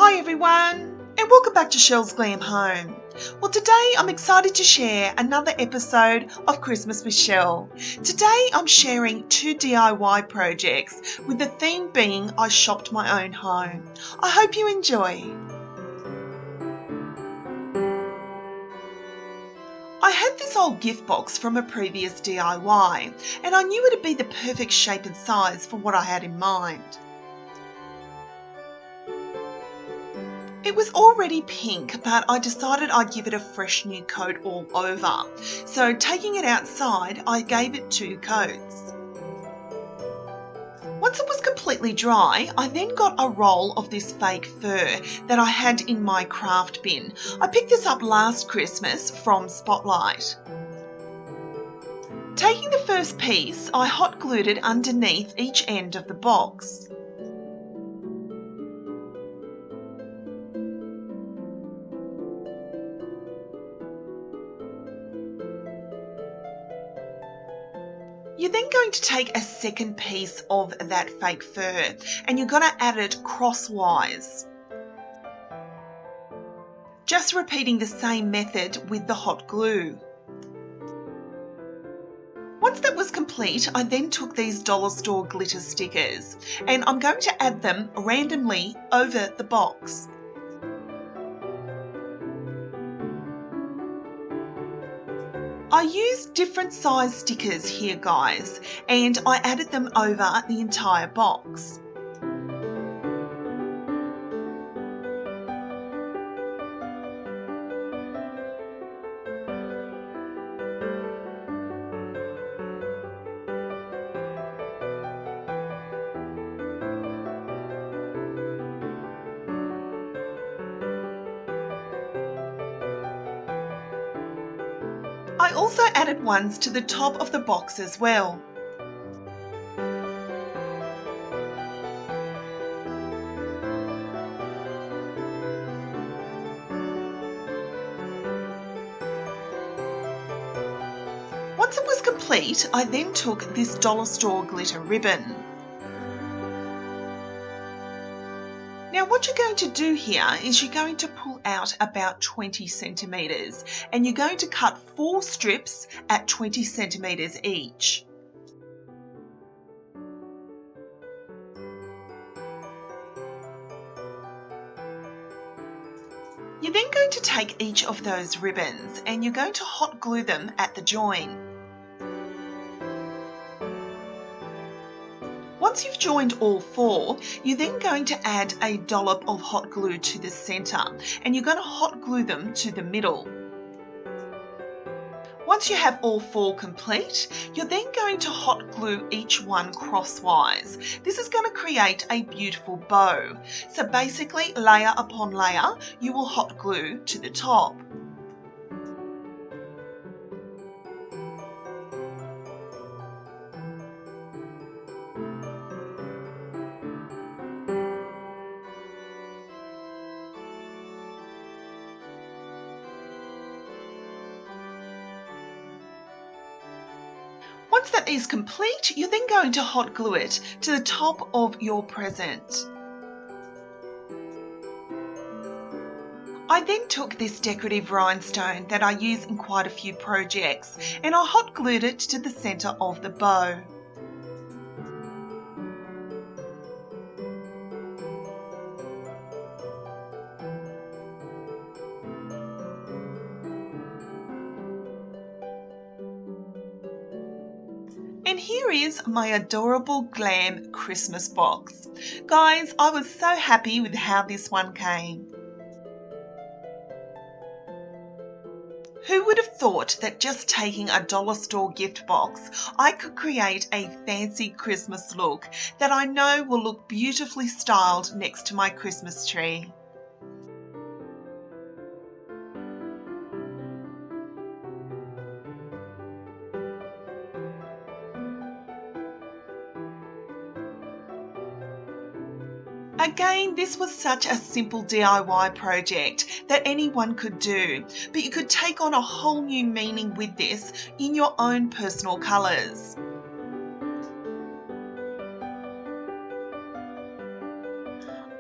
Hi everyone, and welcome back to Shel's Glam Home. Well, today I'm excited to share another episode of Christmas with Shel. Today I'm sharing 2 DIY projects with the theme being I shopped my own home. I hope you enjoy. I had this old gift box from a previous DIY, and I knew it'd be the perfect shape and size for what I had in mind. It was already pink, but I decided I'd give it a fresh new coat all over. So taking it outside, I gave it 2 coats. Once it was completely dry, I then got a roll of this fake fur that I had in my craft bin. I picked this up last Christmas from Spotlight. Taking the first piece, I hot glued it underneath each end of the box. You're then going to take a second piece of that fake fur and you're going to add it crosswise. Just repeating the same method with the hot glue. Once that was complete, I then took these dollar store glitter stickers and I'm going to add them randomly over the box. I used different size stickers here, guys, and I added them over the entire box. I also added ones to the top of the box as well. Once it was complete, I then took this dollar store glitter ribbon. Now what you're going to do here is you're going to pull out about 20 centimetres and you're going to cut 4 strips at 20 centimetres each. You're then going to take each of those ribbons and you're going to hot glue them at the join. Once you've joined all 4, you're then going to add a dollop of hot glue to the centre and you're going to hot glue them to the middle. Once you have all 4 complete, you're then going to hot glue each one crosswise. This is going to create a beautiful bow. So basically, layer upon layer, you will hot glue to the top. Once that is complete, you're then going to hot glue it to the top of your present. I then took this decorative rhinestone that I use in quite a few projects and I hot glued it to the centre of the bow. And here is my adorable glam Christmas box. Guys, I was so happy with how this one came. Who would have thought that just taking a dollar store gift box, I could create a fancy Christmas look that I know will look beautifully styled next to my Christmas tree. Again, this was such a simple DIY project that anyone could do, but you could take on a whole new meaning with this in your own personal colours.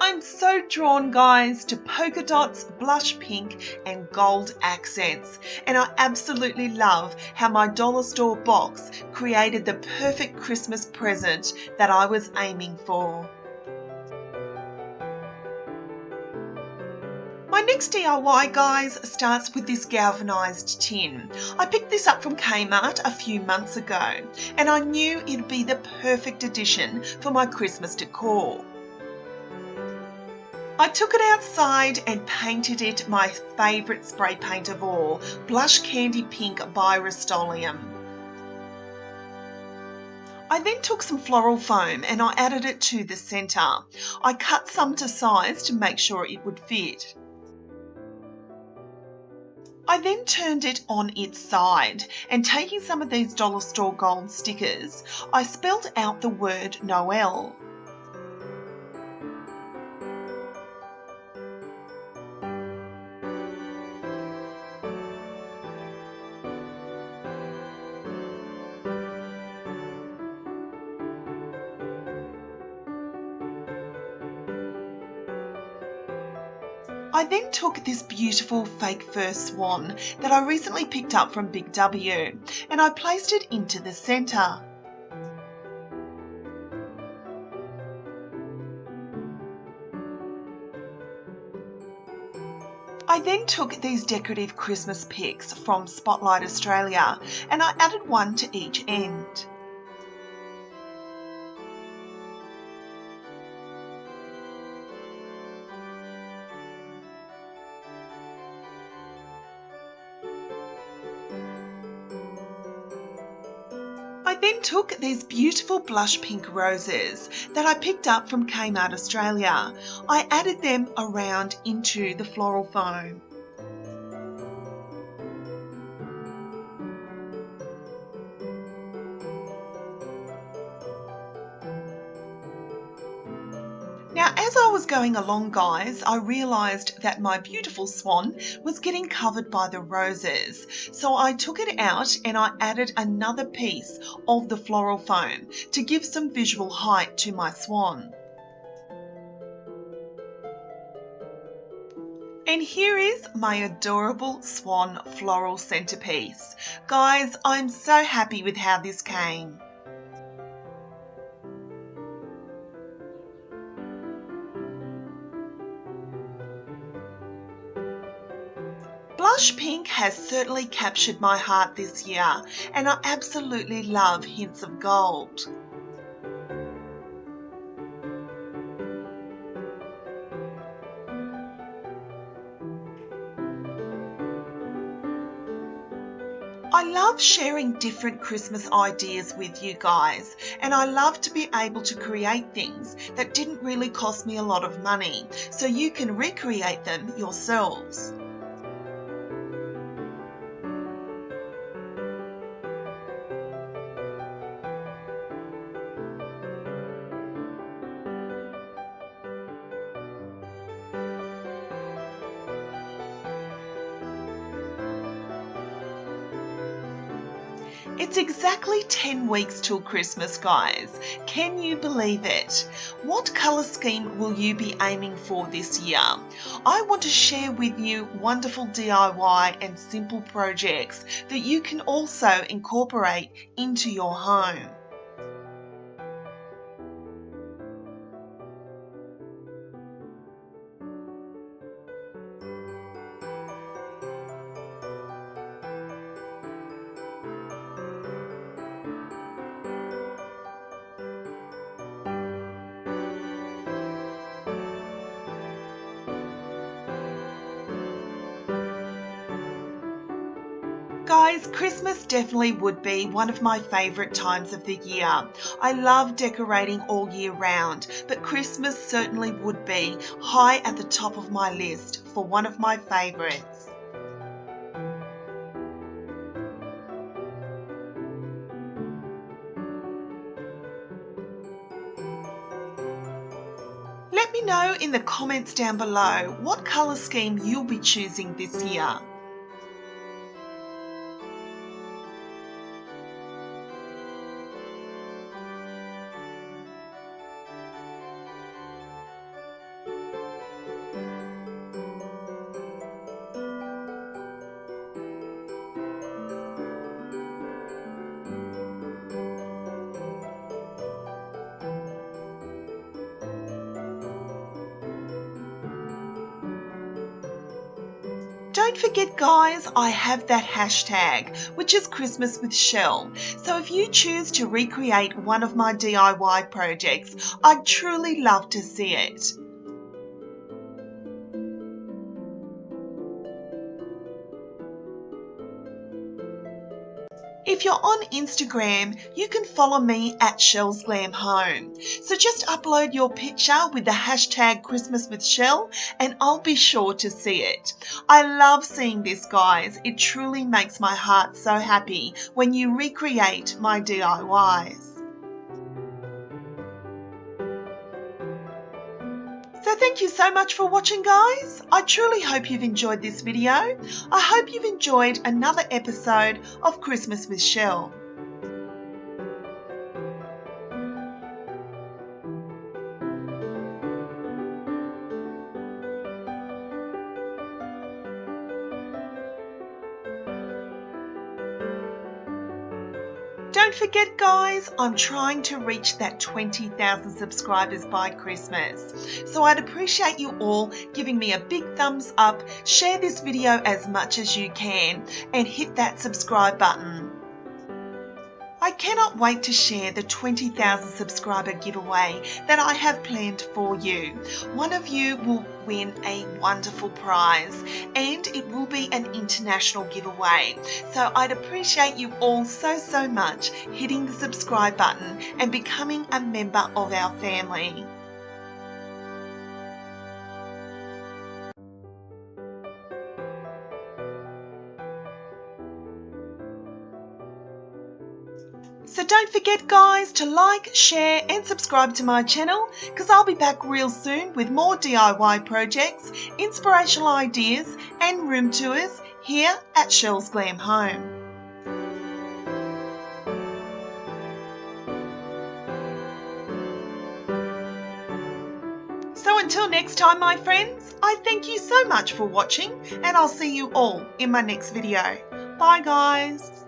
I'm so drawn, guys, to polka dots, blush pink and gold accents, and I absolutely love how my dollar store box created the perfect Christmas present that I was aiming for. My next DIY, guys, starts with this galvanised tin. I picked this up from Kmart a few months ago, and I knew it'd be the perfect addition for my Christmas decor. I took it outside and painted it my favourite spray paint of all, Blush Candy Pink by Rust-Oleum. I then took some floral foam and I added it to the centre. I cut some to size to make sure it would fit. I then turned it on its side and taking some of these dollar store gold stickers, I spelled out the word Noel. I then took this beautiful fake fur swan that I recently picked up from Big W and I placed it into the centre. I then took these decorative Christmas picks from Spotlight Australia and I added one to each end. I then took these beautiful blush pink roses that I picked up from Kmart Australia. I added them around into the floral foam. Now, as I was going along, guys, I realised that my beautiful swan was getting covered by the roses. So I took it out and I added another piece of the floral foam to give some visual height to my swan. And here is my adorable swan floral centerpiece. Guys, I'm so happy with how this came. Blush pink has certainly captured my heart this year, and I absolutely love hints of gold. I love sharing different Christmas ideas with you guys, and I love to be able to create things that didn't really cost me a lot of money, so you can recreate them yourselves. It's exactly 10 weeks till Christmas, guys. Can you believe it? What colour scheme will you be aiming for this year? I want to share with you wonderful DIY and simple projects that you can also incorporate into your home. Guys, Christmas definitely would be one of my favourite times of the year. I love decorating all year round, but Christmas certainly would be high at the top of my list for one of my favourites. Let me know in the comments down below what colour scheme you'll be choosing this year. don't forget, guys, I have that hashtag, which is Christmas with Shell. So if you choose to recreate one of my DIY projects, I'd truly love to see it. If you're on Instagram, you can follow me at Shell's Glam Home. So just upload your picture with the hashtag Christmas with Shell and I'll be sure to see it. I love seeing this, guys. It truly makes my heart so happy when you recreate my DIYs. So thank you so much for watching, guys. I truly hope you've enjoyed this video. I hope you've enjoyed another episode of Christmas with Shell. Don't forget, guys, I'm trying to reach that 20,000 subscribers by Christmas. So I'd appreciate you all giving me a big thumbs up, share this video as much as you can, and hit that subscribe button. I cannot wait to share the 20,000 subscriber giveaway that I have planned for you. One of you will win a wonderful prize and it will be an international giveaway. So I'd appreciate you all so much hitting the subscribe button and becoming a member of our family. So don't forget, guys, to like, share and subscribe to my channel because I'll be back real soon with more DIY projects, inspirational ideas and room tours here at Shell's Glam Home. So until next time, my friends, I thank you so much for watching and I'll see you all in my next video. Bye, guys.